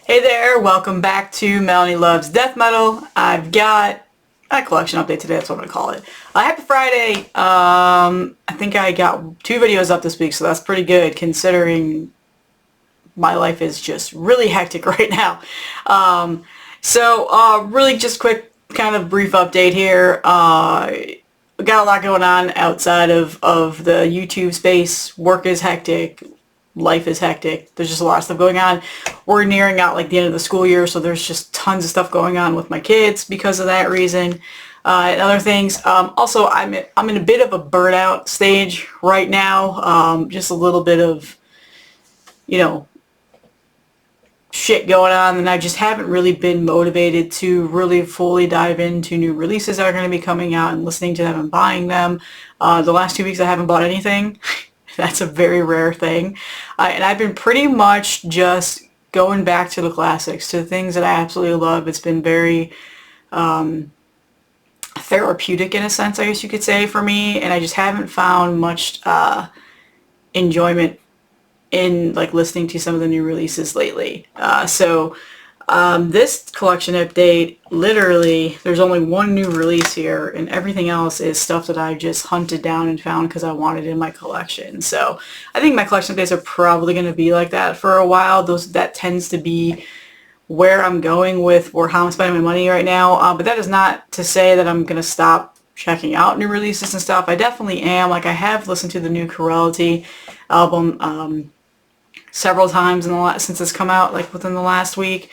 Hey there, welcome back to Melanie Loves Death Metal. I've got a collection update today, that's what I'm going to call it. Happy Friday. I think I got 2 videos up this week, so that's pretty good considering my life is just really hectic right now. Really just quick kind of brief update here. Got a lot going on outside of the YouTube space. Work is hectic. Life is hectic. There's just a lot of stuff going on. We're nearing out like the end of the school year, so there's just tons of stuff going on with my kids because of that reason. And other things. Also, I'm in a bit of a burnout stage right now. Just a little bit of, shit going on, and I just haven't really been motivated to really fully dive into new releases that are going to be coming out and listening to them and buying them. The last 2 weeks I haven't bought anything. That's a very rare thing. And I've been pretty much just going back to the classics, to the things that I absolutely love. It's been very therapeutic in a sense, I guess you could say, for me, and I just haven't found much enjoyment in like listening to some of the new releases lately. This collection update, literally, there's only one new release here, and everything else is stuff that I just hunted down and found because I wanted in my collection. So I think my collection updates are probably going to be like that for a while. That tends to be where I'm going with or how I'm spending my money right now. But that is not to say that I'm going to stop checking out new releases and stuff. I definitely am. Like, I have listened to the new Correlity album several times since it's come out, like within the last week.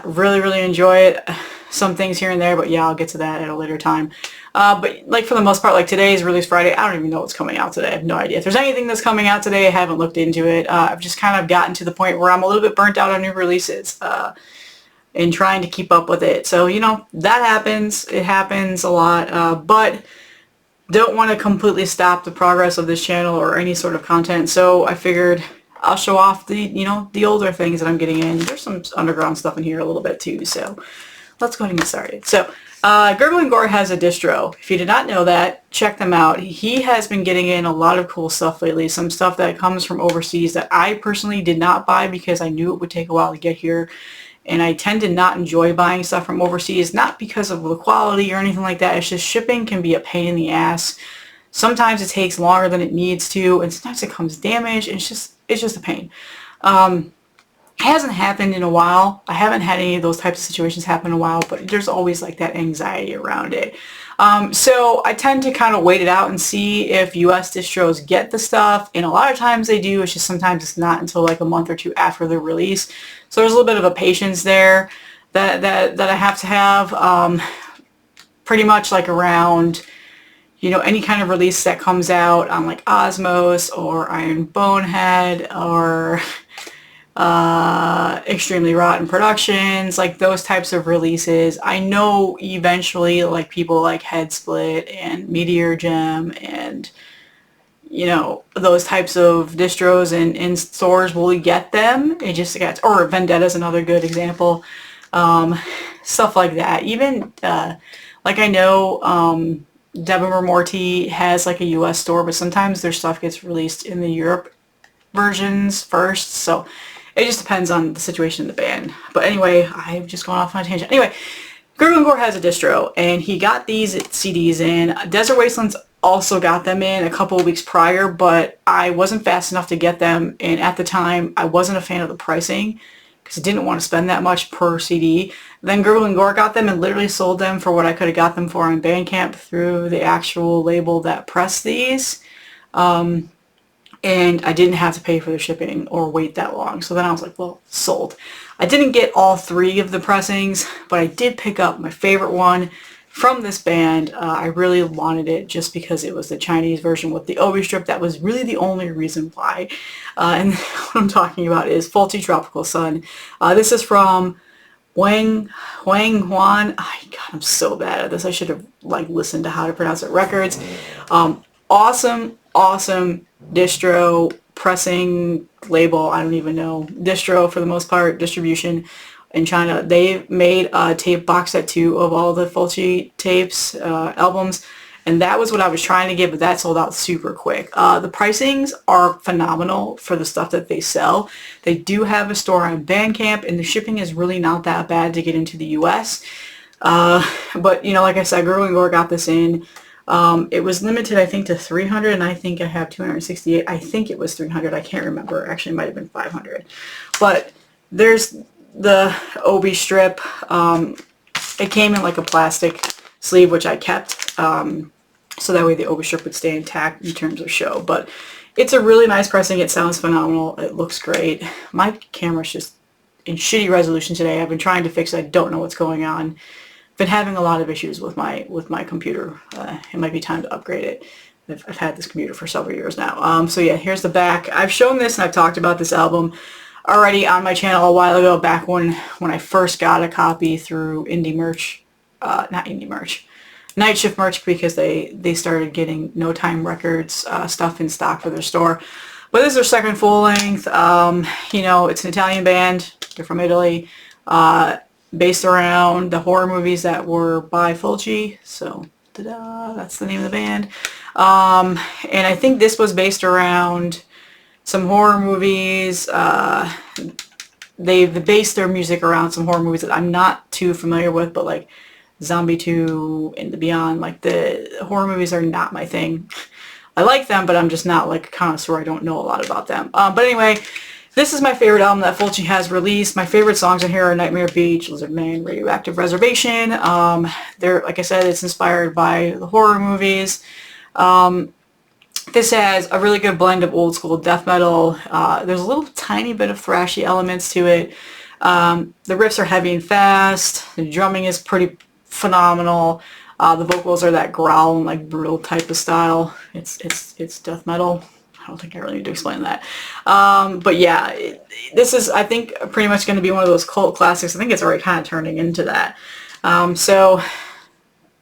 Really enjoy it. Some things here and there, but yeah, I'll get to that at a later time. But like for the most part, like today is release Friday. I don't even know what's coming out today. I have no idea. If there's anything that's coming out today, I haven't looked into it. I've just kind of gotten to the point where I'm a little bit burnt out on new releases and trying to keep up with it. So, that happens. It happens a lot. But don't want to completely stop the progress of this channel or any sort of content. So I figured I'll show off the older things that I'm getting in. There's some underground stuff in here a little bit too, so let's go ahead and get started. So, Gurgling Gore has a distro. If you did not know that, check them out. He has been getting in a lot of cool stuff lately, some stuff that comes from overseas that I personally did not buy because I knew it would take a while to get here, and I tend to not enjoy buying stuff from overseas, not because of the quality or anything like that. It's just shipping can be a pain in the ass. Sometimes it takes longer than it needs to, and sometimes it comes damaged, and it's just a pain. It hasn't happened in a while. I haven't had any of those types of situations happen in a while, but there's always like that anxiety around it. So I tend to kind of wait it out and see if US distros get the stuff, and a lot of times they do. It's just sometimes it's not until like a month or two after the release. So there's a little bit of a patience there that I have to have. Pretty much like around any kind of release that comes out on like Osmos or Iron Bonehead or Extremely Rotten Productions, like those types of releases. I know eventually like people like Headsplit and Meteor Gem and those types of distros in stores will get them. It just gets, or Vendetta is another good example. Stuff like that. Even like I know Deborah Morty has like a US store, but sometimes their stuff gets released in the Europe versions first, so it just depends on the situation in the band. But anyway, I've just gone off on a tangent. Anyway, Gurgling Gore has a distro, and he got these CDs in. Desert Wastelands also got them in a couple of weeks prior, but I wasn't fast enough to get them, and at the time, I wasn't a fan of the pricing because I didn't want to spend that much per CD. Then Gurgling Gore got them and literally sold them for what I could have got them for on Bandcamp through the actual label that pressed these. And I didn't have to pay for the shipping or wait that long. So then I was like, well, sold. I didn't get all 3 of the pressings, but I did pick up my favorite one from this band. I really wanted it just because it was the Chinese version with the obi strip. That was really the only reason why. And what I'm talking about is Faulty Tropical Sun. This is from Huangquan. God, I'm so bad at this. I should have like listened to how to pronounce it. Records. Awesome distro, pressing, label. I don't even know. Distro for the most part. Distribution in China. They made a tape box set 2 of all the Fulci tapes, albums, and that was what I was trying to get, but that sold out super quick. The pricings are phenomenal for the stuff that they sell. They do have a store on Bandcamp, and the shipping is really not that bad to get into the US. But you know, like I said, Gurgling Gore got this in. It was limited, I think, to 300, and I think I have 268. I think it was 300. I can't remember. Actually, it might have been 500. But there's the Obi strip. It came in like a plastic sleeve, which I kept, so that way the Obi strip would stay intact in terms of show. But it's a really nice pressing. It sounds phenomenal. It looks great. My camera's just in shitty resolution today. I've been trying to fix it. I don't know what's going on. Been having a lot of issues with my computer. It might be time to upgrade it. I've had this computer for several years now. So yeah, here's the back. I've shown this and I've talked about this album already on my channel a while ago, back when I first got a copy through Indie Merch, not Indie Merch, Night Shift Merch, because they started getting No Time Records stuff in stock for their store. But this is their second full length. You know, it's an Italian band. They're from Italy. Based around the horror movies that were by Fulci. So, ta-da, that's the name of the band. And I think this was based around some horror movies. They've based their music around some horror movies that I'm not too familiar with, but like Zombie 2 and the Beyond. Like, the horror movies are not my thing. I like them, but I'm just not like a connoisseur. I don't know a lot about them. But anyway, this is my favorite album that Fulci has released. My favorite songs in here are Nightmare Beach, Lizard Man, Radioactive Reservation. They're, like I said, it's inspired by the horror movies. This has a really good blend of old school death metal. There's a little tiny bit of thrashy elements to it. The riffs are heavy and fast. The drumming is pretty phenomenal. The vocals are that growl and like brutal type of style. It's death metal. I don't think I really need to explain that. But yeah, this is, I think, pretty much going to be one of those cult classics. I think it's already kind of turning into that. So,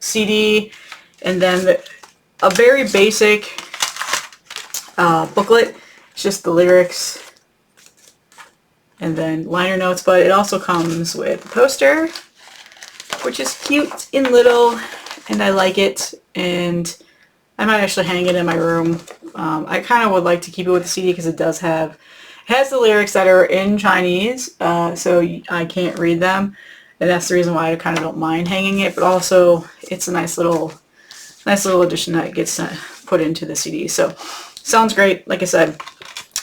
CD, and then a very basic booklet. It's just the lyrics and then liner notes, but it also comes with a poster, which is cute and little, and I like it, and I might actually hang it in my room. I kind of would like to keep it with the CD because it has the lyrics that are in Chinese, so I can't read them, and that's the reason why I kind of don't mind hanging it. But also, it's a nice little addition that gets put into the CD. So, sounds great. Like I said,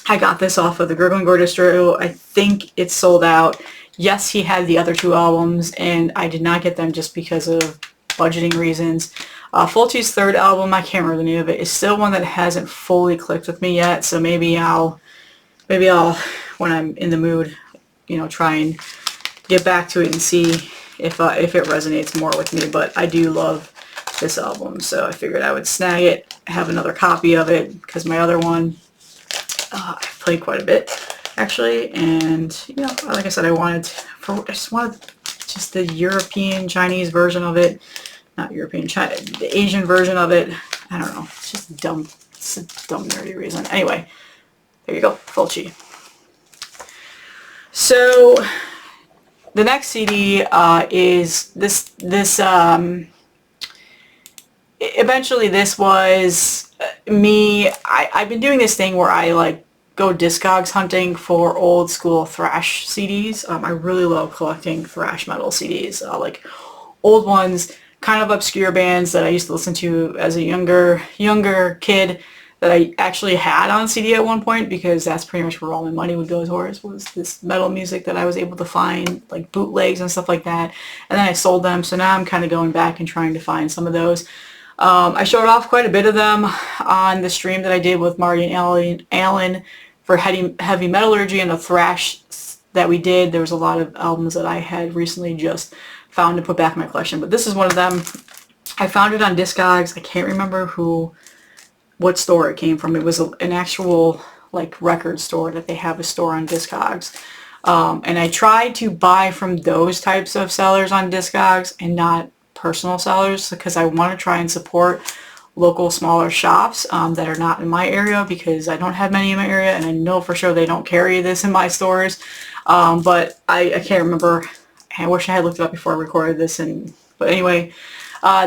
I got this off of the Gurgling Gore distro. I think it's sold out. Yes, he had the other two albums, and I did not get them just because of budgeting reasons. Fulci's third album, I can't remember the name of it, is still one that hasn't fully clicked with me yet, so maybe I'll, when I'm in the mood, you know, try and get back to it and see if it resonates more with me. But I do love this album, so I figured I would snag it, have another copy of it, because my other one, I played quite a bit, actually, and, you know, like I said, I just wanted the European Chinese version of it. Not European, China, the Asian version of it. I don't know. It's just dumb. It's a dumb, nerdy reason. Anyway, there you go, Fulci. So, the next CD is this. Eventually, this was me. I've been doing this thing where I like go Discogs hunting for old school thrash CDs. I really love collecting thrash metal CDs, like old ones. Kind of obscure bands that I used to listen to as a younger kid that I actually had on CD at one point, because that's pretty much where all my money would go towards, was this metal music that I was able to find, like bootlegs and stuff like that. And then I sold them, so now I'm kind of going back and trying to find some of those. I showed off quite a bit of them on the stream that I did with Marty and Alan for heavy metallurgy and the thrash that we did. There was a lot of albums that I had recently just found to put back in my collection, but this is one of them. I found it on Discogs. I can't remember what store it came from. It was an actual like record store that they have a store on Discogs, and I tried to buy from those types of sellers on Discogs and not personal sellers, because I want to try and support local smaller shops that are not in my area, because I don't have many in my area, and I know for sure they don't carry this in my stores. But I can't remember. I wish I had looked it up before I recorded this. But anyway,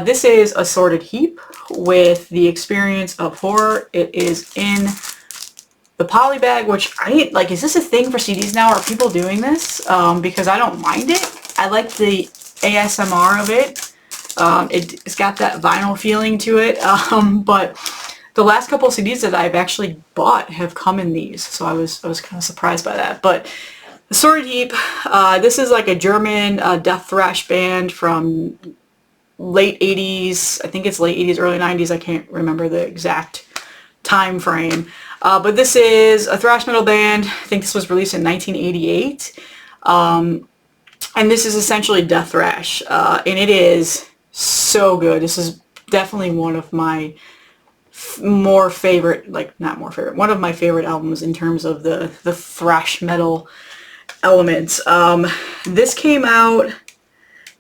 This is Assorted Heap with The Experience of Horror. It is in the poly bag, which I like. Is this a thing for CDs now? Are people doing this? Because I don't mind it. I like the ASMR of it. It's got that vinyl feeling to it. But the last couple of CDs that I've actually bought have come in these, so I was kind of surprised by that. But Assorted Heap, this is like a German death thrash band from late 80s. I think it's late 80s, early 90s. I can't remember the exact time frame. But this is a thrash metal band. I think this was released in 1988. And this is essentially death thrash. And it is so good. This is definitely one of my one of my favorite albums in terms of the thrash metal elements. This came out,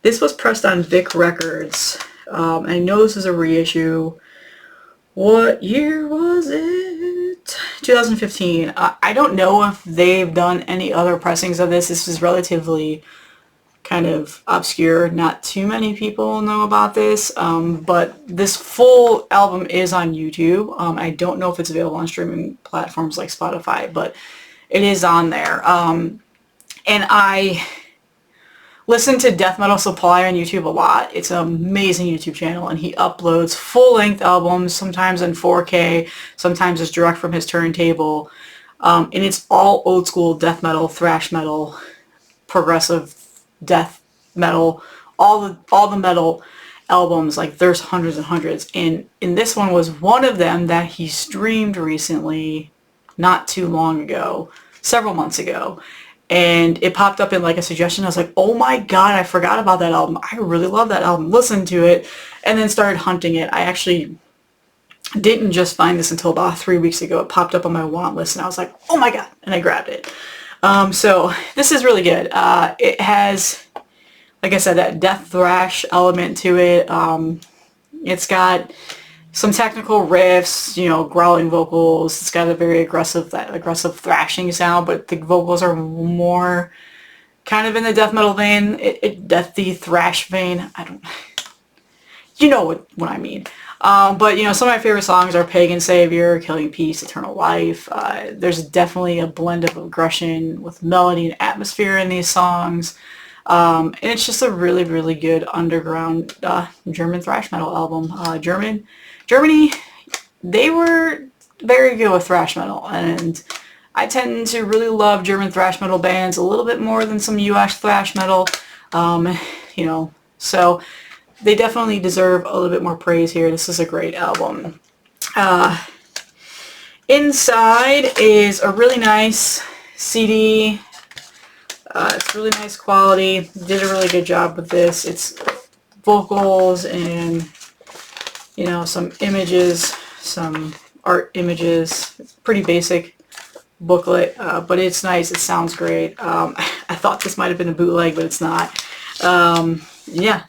this was pressed on Vic Records. I know this is a reissue. What year was it? 2015. I don't know if they've done any other pressings of this. This is relatively kind of obscure. Not too many people know about this, but this full album is on YouTube. I don't know if it's available on streaming platforms like Spotify, but it is on there. And I listen to Death Metal Supply on YouTube a lot. It's an amazing YouTube channel, and he uploads full-length albums, sometimes in 4K, sometimes it's direct from his turntable, and it's all old school death metal, thrash metal, progressive death metal, all the metal albums. Like, there's hundreds and hundreds, and this one was one of them that he streamed recently, not too long ago, several months ago, and it popped up in like a suggestion. I was like, oh my god, I forgot about that album. I really love that album. Listened to it, and then started hunting it. I actually didn't just find this until about 3 weeks ago. It popped up on my want list, and I was like, oh my god, and I grabbed it. So this is really good. It has, like I said, that death thrash element to it. It's got some technical riffs, you know, growling vocals. It's got a very aggressive thrashing sound, but the vocals are more kind of in the death metal vein, deathy thrash vein. You know what I mean. But, you know, some of my favorite songs are Pagan Savior, Killing Peace, Eternal Life. There's definitely a blend of aggression with melody and atmosphere in these songs. And it's just a really, really good underground German thrash metal album. Germany, they were very good with thrash metal, and I tend to really love German thrash metal bands a little bit more than some US thrash metal. You know, so they definitely deserve a little bit more praise here. This is a great album. Inside is a really nice CD. It's really nice quality. Did a really good job with this. It's vocals and, you know, some images, some art images. It's pretty basic booklet, but it's nice. It sounds great. I thought this might have been a bootleg, but it's not. Yeah.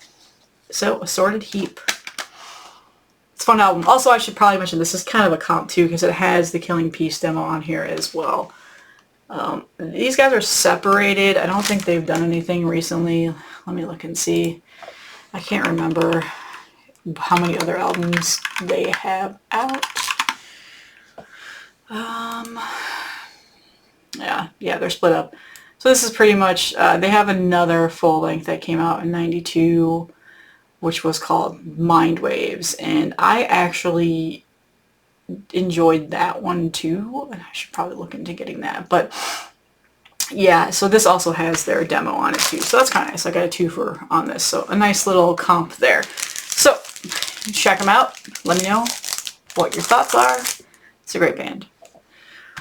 So, Assorted Heap. It's a fun album. Also, I should probably mention this is kind of a comp too, because it has the Killing Peace demo on here as well. These guys are separated. I don't think they've done anything recently. Let me look and see. I can't remember how many other albums they have out. Yeah, they're split up. So this is pretty much, they have another full length that came out in '92, which was called Mind Waves, and I actually enjoyed that one too. I should probably look into getting that, but yeah, so this also has their demo on it too, so that's kind of nice. I got a twofer on this, so a nice little comp there. So check them out. Let me know what your thoughts are. It's a great band.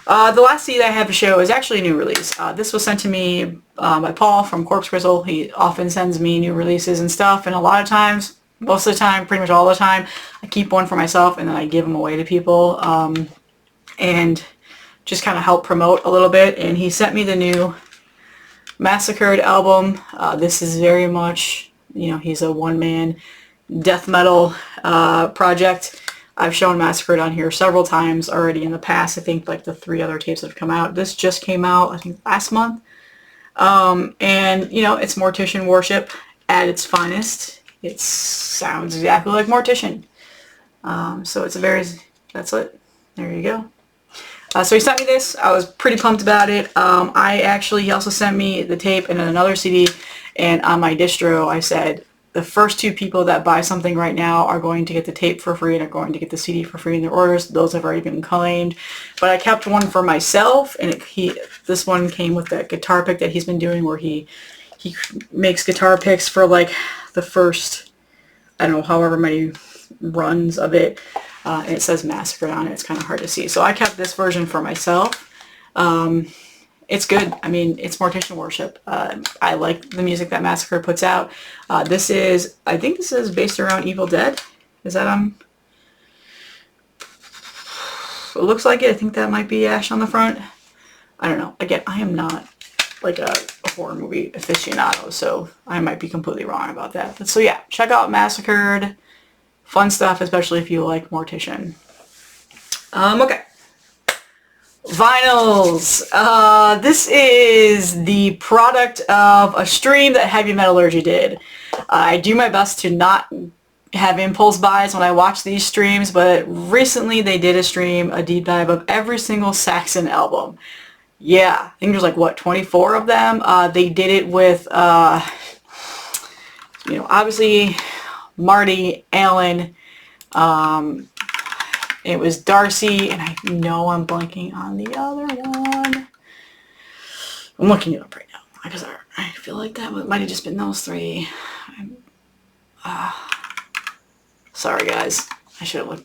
The last CD I have to show is actually a new release. This was sent to me by Paul from Corpse Crystal. He often sends me new releases and stuff, and a lot of times, most of the time, pretty much all the time, I keep one for myself and then I give them away to people and just kind of help promote a little bit. And he sent me the new Massacred album. This is very much, you know, he's a one-man death metal project. I've shown Massacred on here several times already in the past. I think like the 3 other tapes that have come out. This just came out, I think, last month. And, you know, it's Mortician worship at its finest. It sounds exactly like Mortician. So it's a very, that's it. There you go. So he sent me this. I was pretty pumped about it. He also sent me the tape and another CD. And on my distro, I said, the first 2 people that buy something right now are going to get the tape for free and are going to get the CD for free in their orders. Those have already been claimed. But I kept one for myself, and this one came with that guitar pick that he's been doing, where he makes guitar picks for like the first, I don't know, however many runs of it. And it says Massacred on it. It's kind of hard to see. So I kept this version for myself. It's good. I mean, it's Mortician worship. I like the music that Massacred puts out. I think this is based around Evil Dead. Is that on? It looks like it. I think that might be Ash on the front. I don't know. Again, I am not like a horror movie aficionado, so I might be completely wrong about that. But so yeah, check out Massacred. Fun stuff, especially if you like Mortician. Okay. Vinyls. This is the product of a stream that Heavy Metallurgy did. I do my best to not have impulse buys when I watch these streams, but recently they did a deep dive of every single Saxon album. Yeah, I think there's like, what, 24 of them? They did it with, obviously Marty, Alan, it was Darcy, and I know I'm blanking on the other one. I'm looking it up right now because I feel like that might have just been those 3. Sorry guys, I should have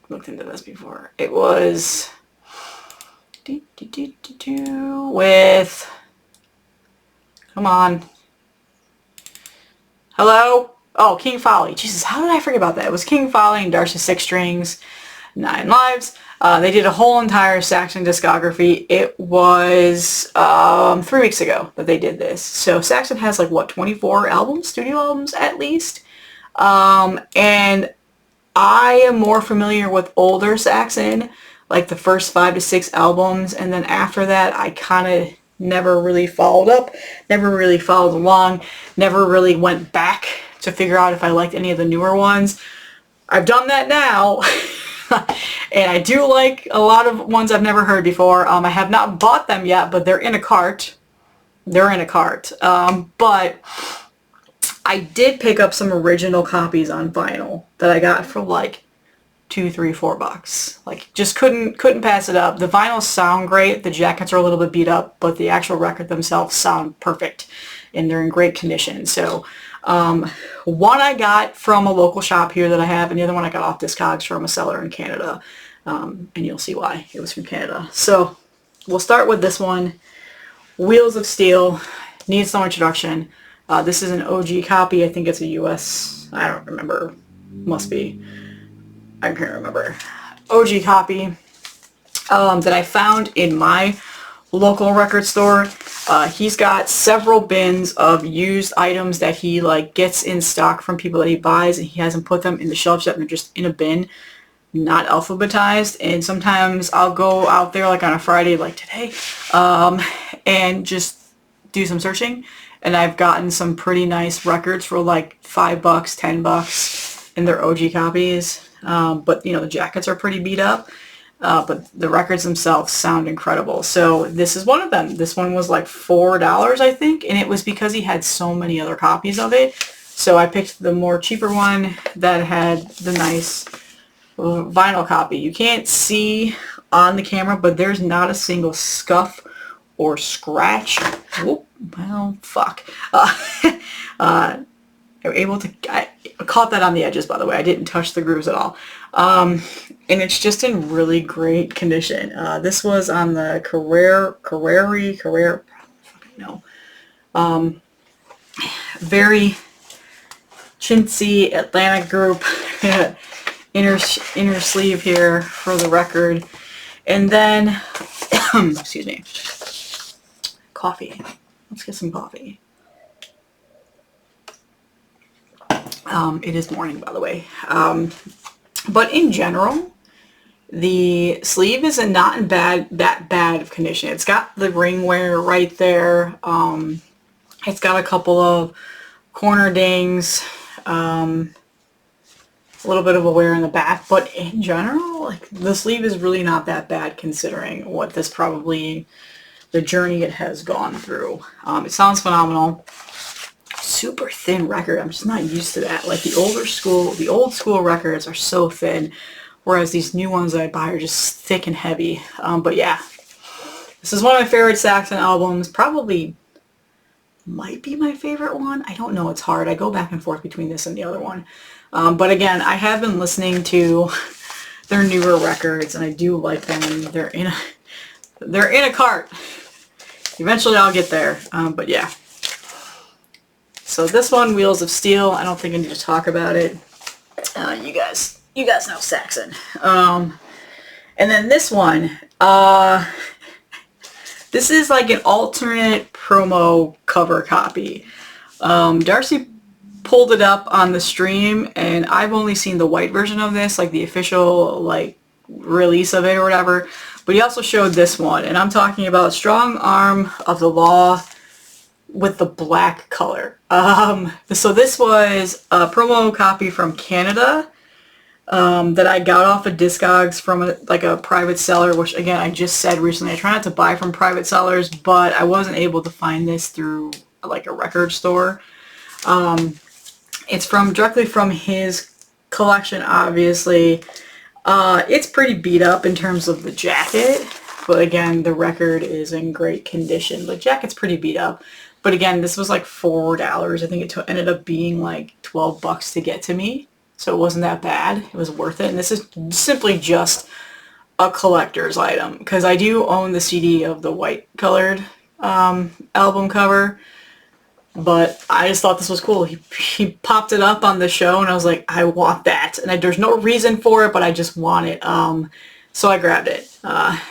looked into this before. It was with, come on, hello. Oh, King Folly. Jesus, how did I forget about that? It was King Folly and Darcy 6 Strings, 9 Lives. They did a whole entire Saxon discography. It was 3 weeks ago that they did this. So Saxon has like, what, 24 albums, studio albums at least. And I am more familiar with older Saxon, like the first 5 to 6 albums. And then after that, I kind of never really followed up, never really followed along, never really went back to figure out if I liked any of the newer ones. I've done that now. And I do like a lot of ones I've never heard before. I have not bought them yet, but they're in a cart. They're in a cart. But I did pick up some original copies on vinyl that I got for like $2, $3, $4. Like, just couldn't pass it up. The vinyls sound great. The jackets are a little bit beat up, but the actual record themselves sound perfect, and they're in great condition. So one I got from a local shop here that I have, and the other one I got off Discogs from a seller in Canada. And you'll see why it was from Canada. So we'll start with this one. Wheels of Steel. Needs no introduction. This is an OG copy. I think it's a US. I don't remember. Must be. I can't remember. OG copy that I found in my local record store. He's got several bins of used items that he gets in stock from people that he buys, and he hasn't put them in the shelves yet. They're just in a bin, not alphabetized. And sometimes I'll go out there like on a Friday like today and just do some searching, and I've gotten some pretty nice records for like $5, $10, and they're OG copies. But the jackets are pretty beat up. But the records themselves sound incredible. So this is one of them. This one was like $4, I think, and it was because he had so many other copies of it. So I picked the more cheaper one that had the nice vinyl copy. You can't see on the camera, but there's not a single scuff or scratch. Whoop, well, fuck. I caught that on the edges, by the way. I didn't touch the grooves at all. And it's just in really great condition. This was on the very chintzy Atlantic group inner sleeve here for the record. And then, excuse me, coffee. Let's get some coffee. It is morning, by the way. But in general, the sleeve is not in that bad of condition. It's got the ring wear right there. It's got a couple of corner dings. A little bit of a wear in the back, but in general, like, the sleeve is really not that bad considering what this probably, the journey it has gone through. It sounds phenomenal. Super thin record. I'm just not used to that. Like the old school records are so thin, whereas these new ones that I buy are just thick and heavy. But yeah, this is one of my favorite Saxon albums. Probably might be my favorite one. I don't know. It's hard. I go back and forth between this and the other one. But again, I have been listening to their newer records, and I do like them. They're in a cart. Eventually, I'll get there. But yeah. So this one, Wheels of Steel. I don't think I need to talk about it. You guys know Saxon. And then this one. This is like an alternate promo cover copy. Darcy pulled it up on the stream, and I've only seen the white version of this, like the official like release of it or whatever. But he also showed this one, and I'm talking about Strong Arm of the Law with the black color. So this was a promo copy from Canada that I got off of Discogs from a private seller, which again, I just said recently, I try not to buy from private sellers, but I wasn't able to find this through like a record store. It's directly from his collection, obviously. It's pretty beat up in terms of the jacket, but again, the record is in great condition. The jacket's pretty beat up, but again, this was like $4. I think it ended up being like $12 to get to me, so it wasn't that bad. It was worth it, and this is simply just a collector's item, because I do own the CD of the white colored album cover. But I just thought this was cool. He popped it up on the show, and I was like, I want that. And there's no reason for it, but I just want it. So I grabbed it.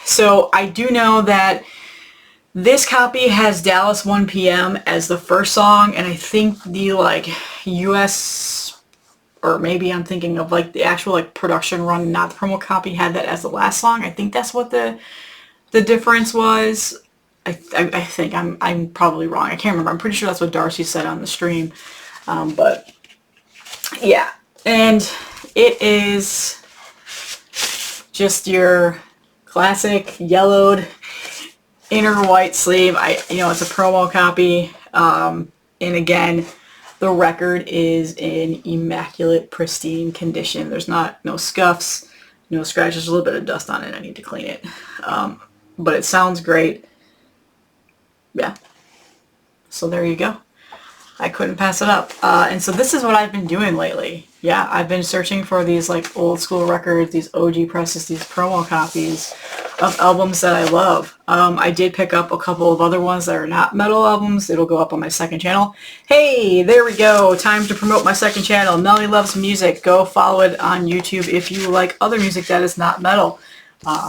So I do know that this copy has Dallas 1 p.m. as the first song, and I think the like US, or maybe I'm thinking of like the actual like production run, not the promo copy, had that as the last song. I think that's what the difference was. I think I'm probably wrong. I can't remember. I'm pretty sure that's what Darcy said on the stream. But yeah, and it is just your classic yellowed inner white sleeve. It's a promo copy. And again, the record is in immaculate, pristine condition. There's no scuffs, no scratches. There's a little bit of dust on it. I need to clean it. But it sounds great. Yeah, so there you go. I couldn't pass it up. And so this is what I've been doing lately. Yeah, I've been searching for these like old school records, these OG presses, these promo copies of albums that I love. I did pick up a couple of other ones that are not metal albums. It'll go up on my second channel. Hey, there we go. Time to promote my second channel, Melly Loves Music. Go follow it on YouTube if you like other music that is not metal.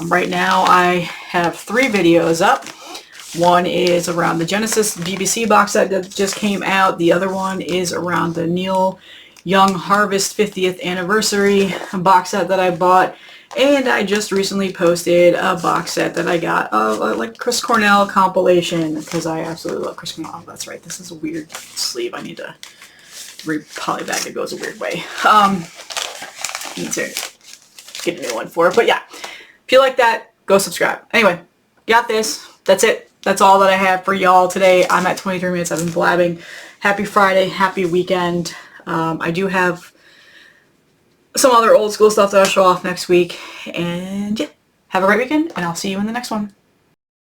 Right now I have 3 videos up. One is around the Genesis BBC box set that just came out. The other one is around the Neil Young Harvest 50th anniversary box set that I bought. And I just recently posted a box set that I got of like Chris Cornell compilation, because I absolutely love Chris Cornell. Oh, that's right. This is a weird sleeve. I need to re-polybag. It goes a weird way. Need to get a new one for it. But yeah, if you like that, go subscribe. Anyway, got this. That's it. That's all that I have for y'all today. I'm at 23 minutes. I've been blabbing. Happy Friday. Happy weekend. I do have some other old school stuff that I'll show off next week. And yeah, have a great weekend, and I'll see you in the next one.